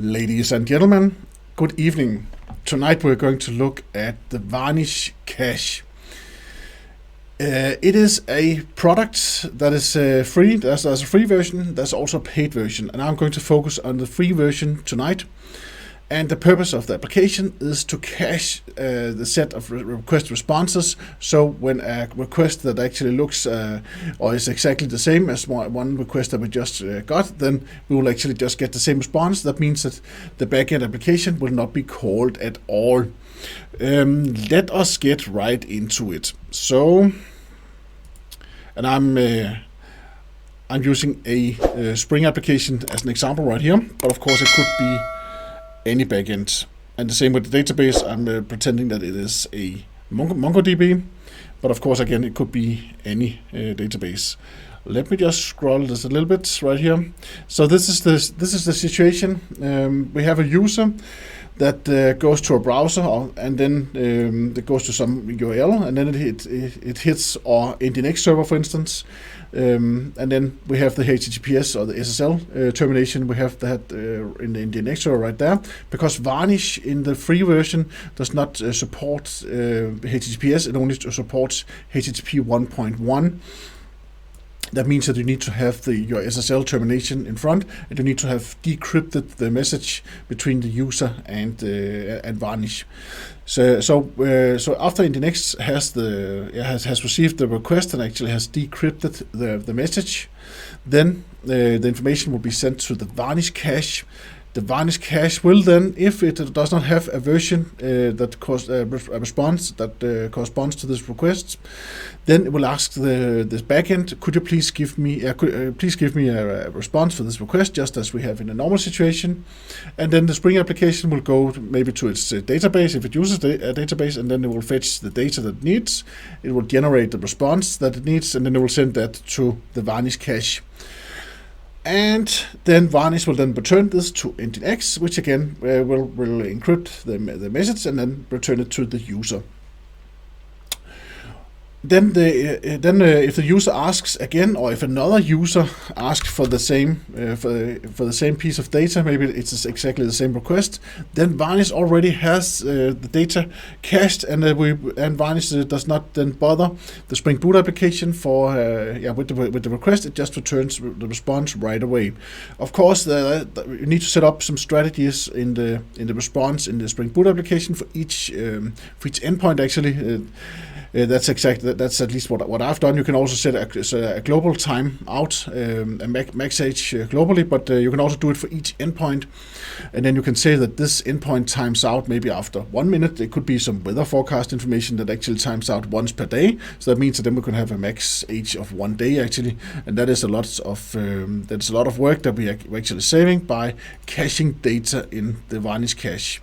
Ladies and gentlemen, good evening. Tonight we're going to look at the Varnish cache. It is a product that is free. There's a free version, there's also a paid version, and I'm going to focus on the free version tonight. And the purpose of the application is to cache the set of request responses. So when a request that actually looks or is exactly the same as one request that we just got, then we will actually just get the same response. That means that the backend application will not be called at all. Let us get right into it. So, and I'm using a Spring application as an example right here, but of course it could be any backend. And the same with the database. I'm pretending that it is a MongoDB, but of course again it could be any database. Let me just scroll this a little bit right here. So this is the situation. We have a user that goes to a browser and then it goes to some URL, and then it hits our Nginx server, for instance. And then we have the HTTPS or the SSL termination. We have that in the Nginx server right there, because Varnish in the free version does not support HTTPS. It only supports HTTP 1.1. That means that you need to have your SSL termination in front, and you need to have decrypted the message between the user and Varnish. So after Nginx has received the request and actually has decrypted the message, then the information will be sent to the Varnish cache. The Varnish cache will then, if it does not have a version that a response that corresponds to this request, then it will ask this backend, could you please give me a response for this request, just as we have in a normal situation. And then the Spring application will go maybe to its database if it uses a database, and then it will fetch the data that it needs. It will generate the response that it needs, and then it will send that to the Varnish cache. And then Varnish will then return this to Nginx, which again will encrypt the message and then return it to the user. Then if the user asks again, or if another user asks for the same for the same piece of data, maybe it's exactly the same request, then Varnish already has the data cached, and Varnish does not then bother the Spring Boot application for with the request. It just returns the response right away. Of course, you need to set up some strategies in the response in the Spring Boot application for each endpoint actually. That's at least what I've done. You can also set a global timeout, a max age globally, but you can also do it for each endpoint. And then you can say that this endpoint times out maybe after 1 minute. There could be some weather forecast information that actually times out once per day. So that means that then we can have a max age of 1 day actually, and that is a lot of work that we're actually saving by caching data in the Varnish cache.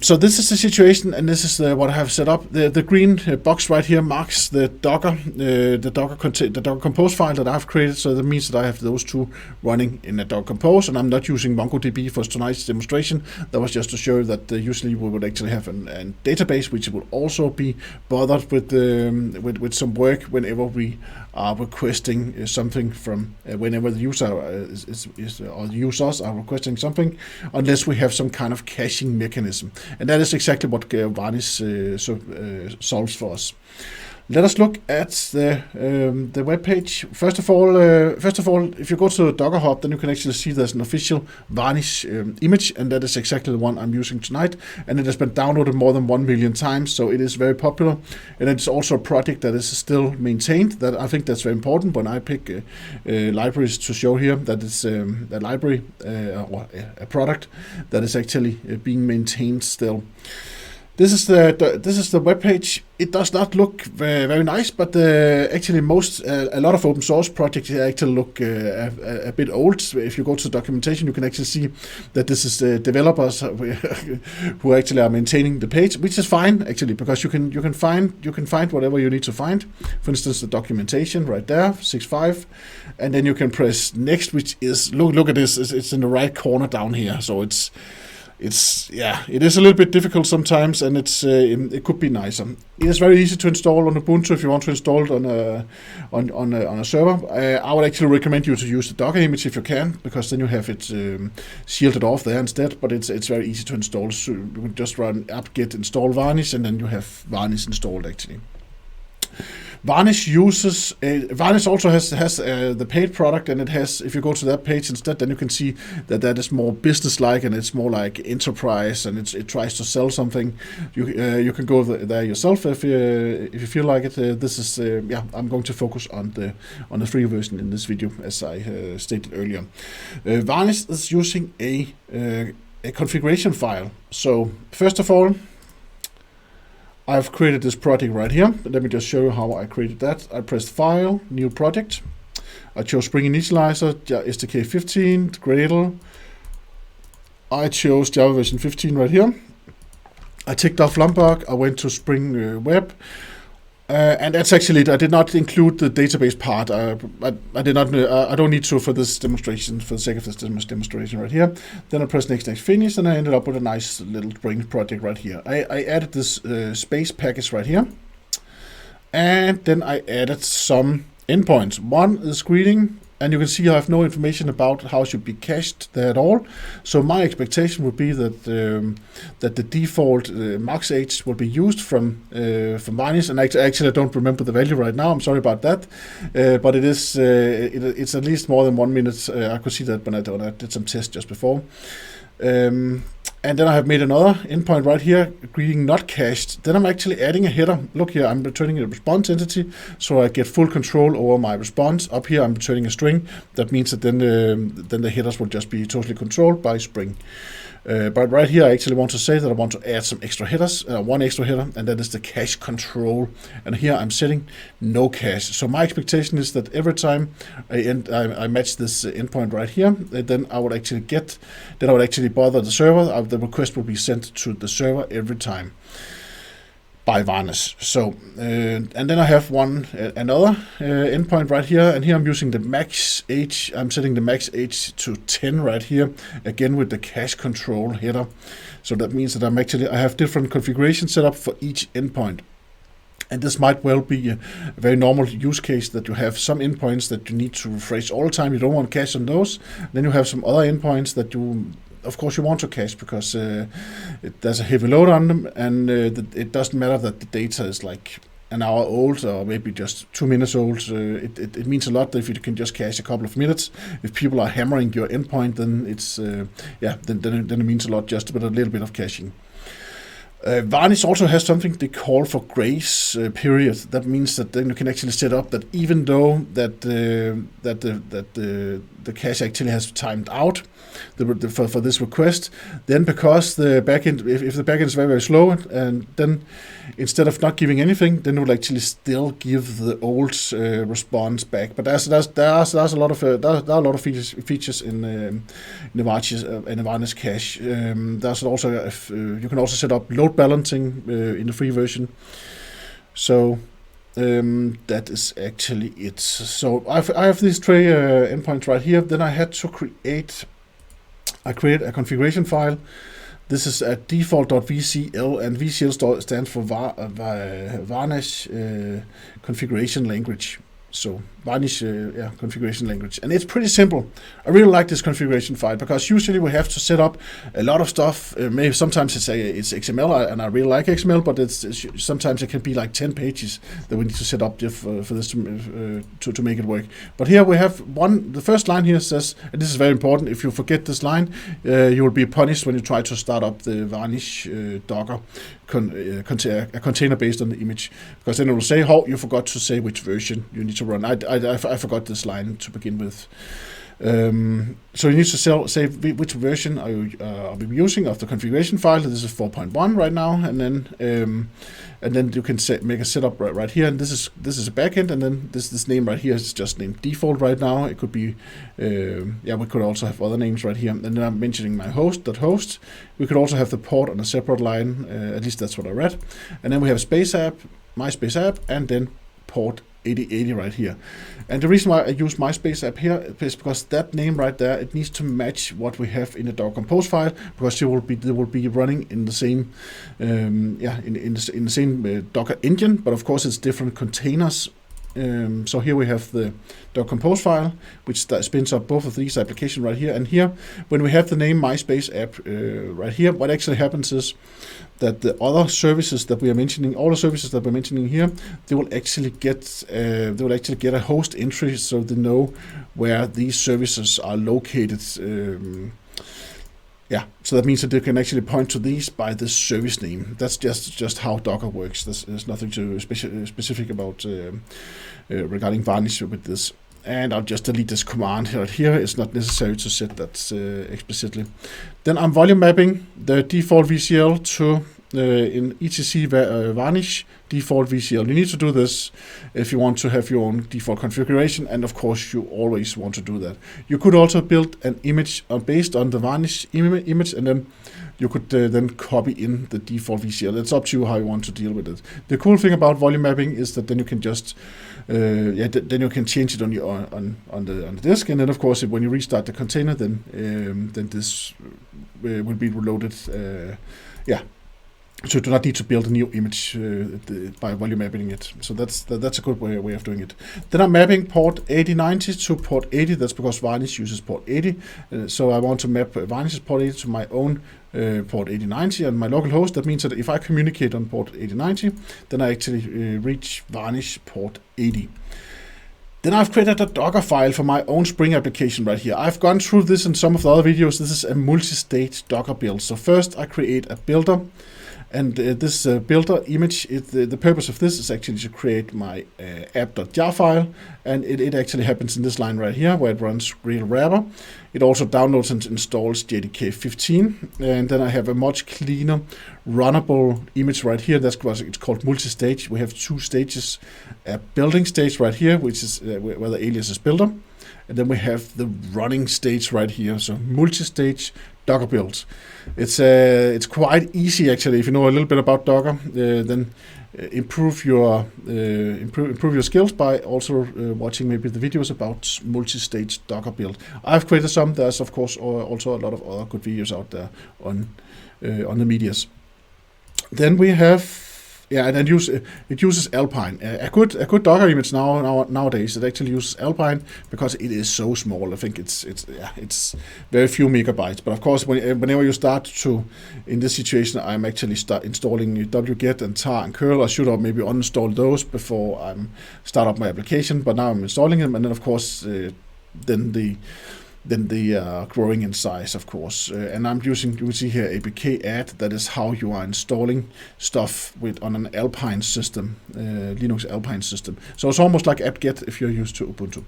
So this is the situation, and this is what I have set up. The green box right here marks the Docker Compose file that I've created. So that means that I have those two running in a Docker Compose, and I'm not using MongoDB for tonight's demonstration. That was just to show that usually we would actually have a database which will also be bothered with some work whenever we are requesting something from whenever the user or the users are requesting something, unless we have some kind of caching mechanism. And that is exactly what Varnish solves for us. Let us look at the web page. First of all, if you go to Docker Hub, then you can actually see there's an official Varnish image, and that is exactly the one I'm using tonight. And it has been downloaded more than 1 million times, so it is very popular. And it's also a project that is still maintained. That I think that's very important when I pick libraries to show here. That is a library or a product that is actually being maintained still. This is the web page. It does not look very nice, but actually a lot of open source projects actually look a bit old. If you go to the documentation, you can actually see that this is developers who actually are maintaining the page, which is fine actually, because you can find whatever you need to find. For instance, the documentation right there, 6.5, and then you can press next, which is look at this. It's in the right corner down here, so it's it is a little bit difficult sometimes, and it could be nicer. It is very easy to install on Ubuntu if you want to install it on a server. I would actually recommend you to use the Docker image if you can, because then you have it shielded off there instead. But it's very easy to install. So you can just run apt-get install Varnish, and then you have Varnish installed actually. Varnish also has the paid product, and it has, if you go to that page instead, then you can see that is more business-like, and it's more like enterprise, and it tries to sell something. You can go there yourself if you feel like it. I'm going to focus on the free version in this video, as I stated earlier. Varnish is using a configuration file. So first of all, I've created this project right here. Let me just show you how I created that. I pressed File, New Project. I chose Spring Initializer, SDK 15, Gradle. I chose Java version 15 right here. I ticked off Lombok. I went to Spring Web. And that's actually it. I did not include the database part. I did not. I don't need to for this demonstration, for the sake of this demonstration right here. Then I press next, finish, and I ended up with a nice little Spring project right here. I added this space package right here, and then I added some endpoints. One is greeting, and you can see I have no information about how it should be cached there at all. So my expectation would be that the default max age will be used from Varnish, and actually I don't remember the value right now. I'm sorry about that, but it is it's at least more than 1 minute. I could see that when I did some tests just before. And then I have made another endpoint right here, greeting not cached. Then I'm actually adding a header. Look here, I'm returning a response entity, so I get full control over my response. Up here, I'm returning a string. That means that then the headers will just be totally controlled by Spring. But right here, I actually want to say that I want to add some extra headers, one extra header, and that is the cache control. And here I'm setting no cache. So my expectation is that every time I match this endpoint right here, then I would actually bother the server. The request will be sent to the server every time by Varnish. So and then I have another endpoint right here, and here I'm using the max age. I'm setting the max age to 10 right here, again with the cache control header. So that means that I have different configurations set up for each endpoint. And this might well be a very normal use case, that you have some endpoints that you need to refresh all the time. You don't want to cache on those. Then you have some other endpoints that of course you want to cache, because there's a heavy load on them, and it doesn't matter that the data is like an hour old or maybe just 2 minutes old. It means a lot if you can just cache a couple of minutes. If people are hammering your endpoint, then then it means a lot just with a little bit of caching. Varnish also has something they call for grace period. That means that then you can actually set up that even though that the cache actually has timed out for this request, then because the backend, if the backend is very, very slow, and then instead of not giving anything, then it will actually still give the old response back. But there's a lot of features in the Varnish cache. There's also you can also set up load balancing in the free version. So that is actually it. So I have these three endpoints right here. Then I had to create a configuration file. This is a default.vcl, and VCL stands for Varnish configuration language. So Varnish configuration language, and it's pretty simple. I really like this configuration file, because usually we have to set up a lot of stuff. Maybe sometimes it's XML, and I really like XML, but sometimes it can be like 10 pages that we need to set up for this to make it work. But here we have the first line here says, and this is very important, if you forget this line, you will be punished when you try to start up the Varnish Docker a container based on the image, because then it will say, you forgot to say which version you need to run. I forgot this line to begin with. So you need to say which version are we using of the configuration file. This is 4.1 right now, and then you can make a setup right here. And this is a backend, and then this name right here is just named default right now. It could be we could also have other names right here. And then I'm mentioning my host. We could also have the port on a separate line. At least that's what I read. And then we have space app, my space app, and then port 8080 right here. And the reason why I use MySpace app here is because that name right there, it needs to match what we have in the Docker Compose file, because they will be running in the same in the same Docker engine, but of course it's different containers. So here we have the Docker Compose file, which spins up both of these applications right here. And here, when we have the name MySpace app right here, what actually happens is that the other services that we are mentioning, all the services that we're mentioning here, they will actually get a host entry, so they know where these services are located. So that means that they can actually point to these by the service name. That's just how Docker works. There's nothing too specific about regarding Varnish with this. And I'll just delete this command right here. It's not necessary to set that explicitly. Then I'm volume mapping the default VCL to in etc Varnish default VCL. You need to do this if you want to have your own default configuration, and of course you always want to do that. You could also build an image based on the Varnish image, and then you could then copy in the default VCL. It's up to you how you want to deal with it. The cool thing about volume mapping is that then you can just then you can change it on your on the disk, and then of course when you restart the container, then this will be reloaded. So you do not need to build a new image by volume mapping it. So that's a good way of doing it. Then I'm mapping port 8090 to port 80. That's because Varnish uses port 80. So I want to map Varnish's port 80 to my own port 8090 on my local host. That means that if I communicate on port 8090, then I actually reach Varnish port 80. Then I've created a Docker file for my own Spring application right here. I've gone through this in some of the other videos. This is a multi-stage Docker build. So first I create a builder. And this builder image, the purpose of this is actually to create my app.jar file, and it actually happens in this line right here where it runs real wrapper. It also downloads and installs JDK 15, and then I have a much cleaner runnable image right here. That's because it's called multi-stage. We have two stages: a building stage right here, which is where the alias is builder, and then we have the running stage right here. So multi-stage Docker build. It's quite easy actually. If you know a little bit about Docker, then improve your skills by also watching maybe the videos about multi-stage Docker build. I've created some. There's of course also a lot of other good videos out there on the medias. Then we have. Yeah, and then it uses Alpine. A good Docker image nowadays, it actually uses Alpine because it is so small. I think it's very few megabytes. But of course, whenever you start to, in this situation, I'm actually installing wget and tar and curl. I should have maybe uninstalled those before I start up my application. But now I'm installing them, and then of course, then they are growing in size, of course. And I'm using, you will see here, APK add. That is how you are installing stuff on an Alpine system, Linux Alpine system. So it's almost like apt-get if you're used to Ubuntu.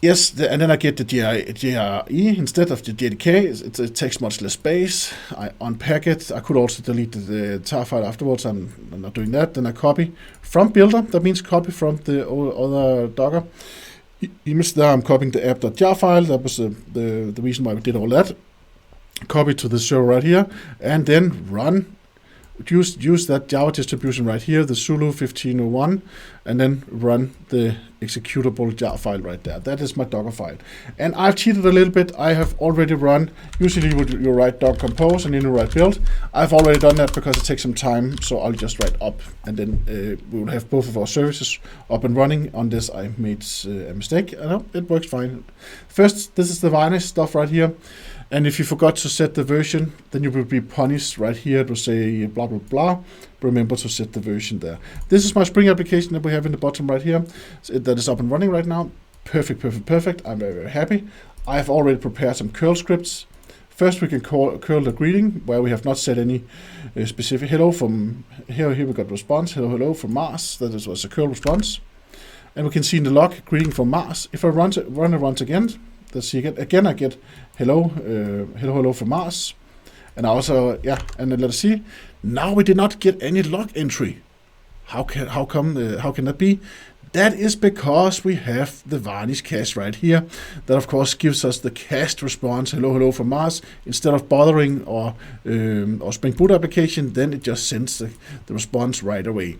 Yes, and then I get the JRE instead of the JDK. It takes much less space. I unpack it. I could also delete the tar file afterwards. I'm not doing that. Then I copy from builder. That means copy from the other Docker image there. I'm copying the app.jar file. That was the reason why we did all that. Copy to the server right here, and then run. Use that Java distribution right here, the Zulu 1501, and then run the executable jar file right there. That is my Docker file. And I've cheated a little bit. I have already run, usually you write Docker compose and then you write build. I've already done that because it takes some time, so I'll just write up, and then we will have both of our services up and running. On this I made a mistake. I know it works fine. First, this is the Varnish stuff right here. And if you forgot to set the version, then you will be punished right here to say blah, blah, blah. Remember to set the version there. This is my Spring application that we have in the bottom right here. That is up and running right now. Perfect, perfect, perfect. I'm very, very happy. I've already prepared some curl scripts. First, we can curl the greeting, where we have not set any specific hello from here. Here we got response, hello from Mars. That was a curl response. And we can see in the log, greeting from Mars. If I run it once again, let's see again. I get hello from Mars, and also and then let's see. Now we did not get any log entry. How can that be? That is because we have the Varnish cache right here. That of course gives us the cached response, hello from Mars. Instead of bothering or Spring Boot application, then it just sends the response right away.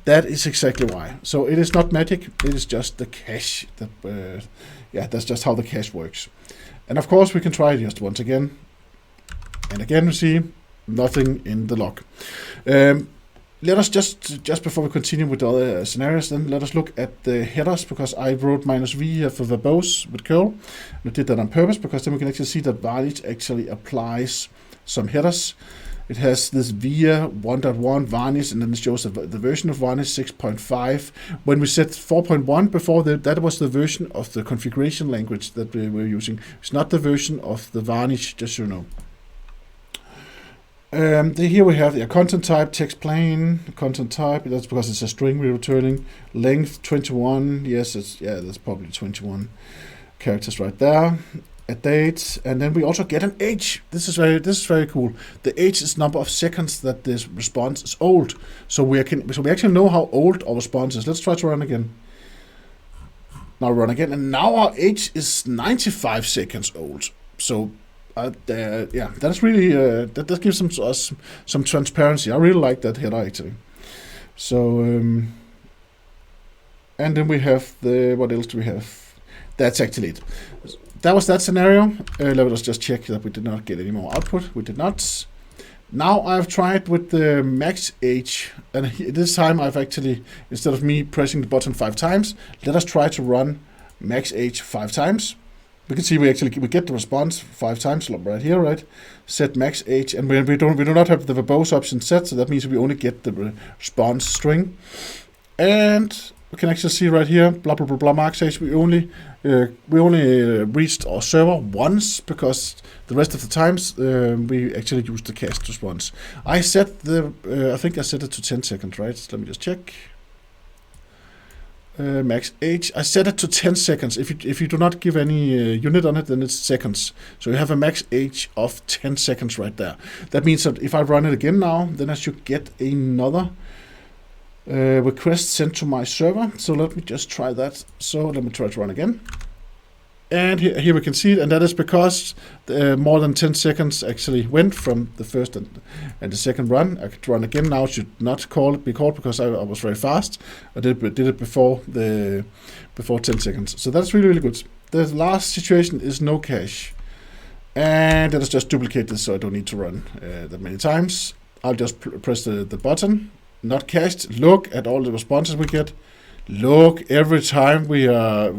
That is exactly why. So it is not magic, it is just the cache. That's just how the cache works. And of course we can try it just once again. And again we see nothing in the log. Let us just before we continue with the other scenarios, then let us look at the headers, because I wrote -v here for verbose with curl. And I did that on purpose because then we can actually see that Varnish actually applies some headers. It has this via 1.1 Varnish, and then it shows the version of Varnish 6.5. When we set 4.1 before, that was the version of the configuration language that we were using. It's not the version of the Varnish, just so you know. Here we have the content type, text plain, content type. That's because it's a string we're returning. Length 21. Yes, that's probably 21 characters right there. A date, and then we also get an age. This is very cool. The age is number of seconds that this response is old. So we actually know how old our response is. Let's try to run again. Now run again, and now our age is 95 seconds old. So that's really that gives us some transparency. I really like that header actually. So and then we have what else do we have? That's actually it. That was that scenario. Let us just check that we did not get any more output. We did not. Now I've tried with the max age, and this time I've actually, instead of me pressing the button 5 times, let us try to run max age 5 times. We can see we get the response 5 times right here, right? Set max age, and we do not have the verbose option set, so that means we only get the response string. And we can actually see right here, blah blah blah blah max age. We only reached our server once, because the rest of the times we actually used the cached response. I set I think I set it to 10 seconds, right? Let me just check. Max age. I set it to 10 seconds. If you do not give any unit on it, then it's seconds. So you have a max age of 10 seconds right there. That means that if I run it again now, then I should get another request sent to my server. So let me just try that. So let me try to run again. And here we can see it, and that is because more than 10 seconds actually went from the first and the second run. I could run again now. It should not be called because I was very fast. I did it before 10 seconds. So that's really, really good. The last situation is no cache. And let us just duplicate this so I don't need to run that many times. I'll just press the button. Not cached. Look at all the responses we get. Look, every time we are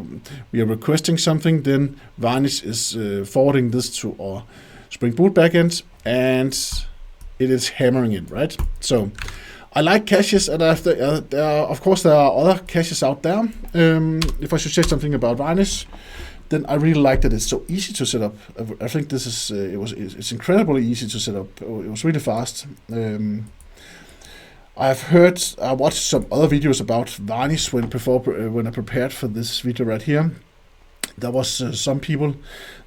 requesting something, then Varnish is forwarding this to our Spring Boot backend, and it is hammering it, right? So I like caches, and of course there are other caches out there. If I should say something about Varnish, then I really like that it's so easy to set up. I think this is it's incredibly easy to set up. It was really fast. I watched some other videos about Varnish when I prepared for this video right here. There was some people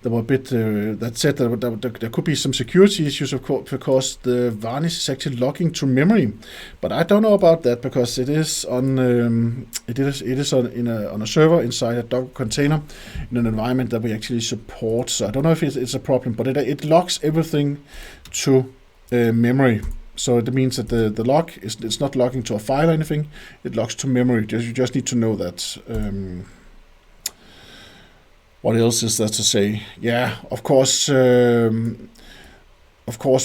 that were a bit that said that there could be some security issues, of course, because the Varnish is actually logging to memory. But I don't know about that, because it is on on a server inside a Docker container in an environment that we actually support. So I don't know if it's a problem, but it logs everything to memory. So it means that the log it's not logging to a file or anything. It logs to memory. You just need to know that. What else is there to say? Yeah, of course,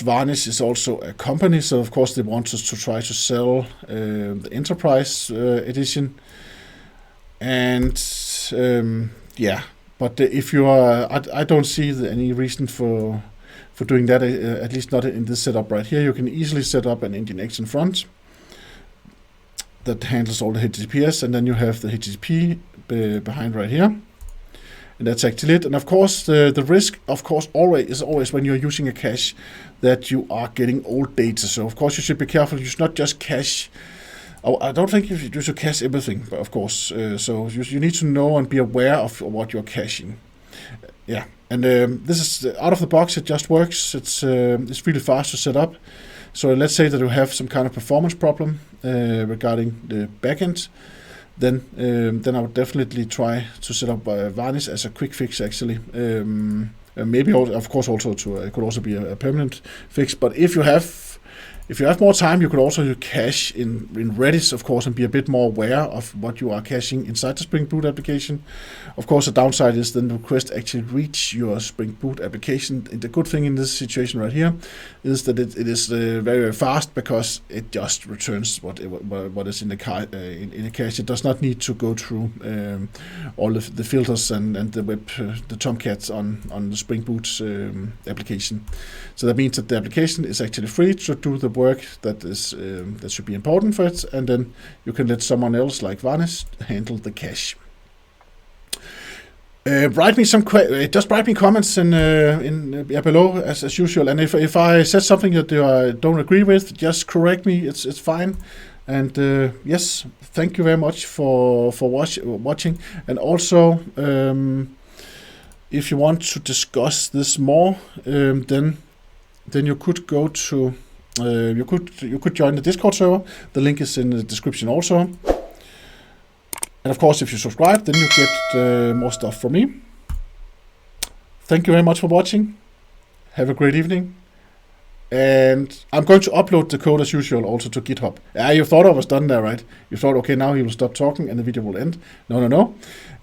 Varnish is also a company, so of course they want us to try to sell the enterprise edition. And yeah, but if you are, I don't see any reason for doing that, at least not in this setup right here. You can easily set up an Engin front that handles all the HTTPS, and then you have the HTTP behind right here. And that's actually it. And of course, the risk, of course, is always when you're using a cache that you are getting old data. So of course, you should be careful. You should not just cache. I don't think you should cache everything, of course. So you need to know and be aware of what you're caching. Yeah, and this is out of the box. It just works. It's really fast to set up. So let's say that you have some kind of performance problem regarding the backend. Then I would definitely try to set up Varnish as a quick fix, actually. Maybe, of course, also it could also be a permanent fix. But if you have If you have more time, you could also cache in Redis, of course, and be a bit more aware of what you are caching inside the Spring Boot application. Of course, the downside is then the request actually reach your Spring Boot application. And the good thing in this situation right here is that it is very, very fast, because it just returns what is in the cache. It does not need to go through all of the filters and the the tomcats on the Spring Boot application. So that means that the application is actually free to do the work that should be important for it, and then you can let someone else like Varnish handle the cache. Write me just write me comments in below as usual, and if I said something that you don't agree with, just correct me. It's fine. And yes, thank you very much for watching. And also, if you want to discuss this more, then you could go to you could join the Discord server. The link is in the description also. And of course, if you subscribe, then you get more stuff from me. Thank you very much for watching. Have a great evening. And I'm going to upload the code as usual also to GitHub. You thought I was done there, right? You thought, okay, now he will stop talking and the video will end. No.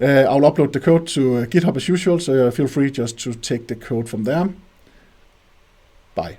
I'll upload the code to GitHub as usual, so feel free just to take the code from there. Bye.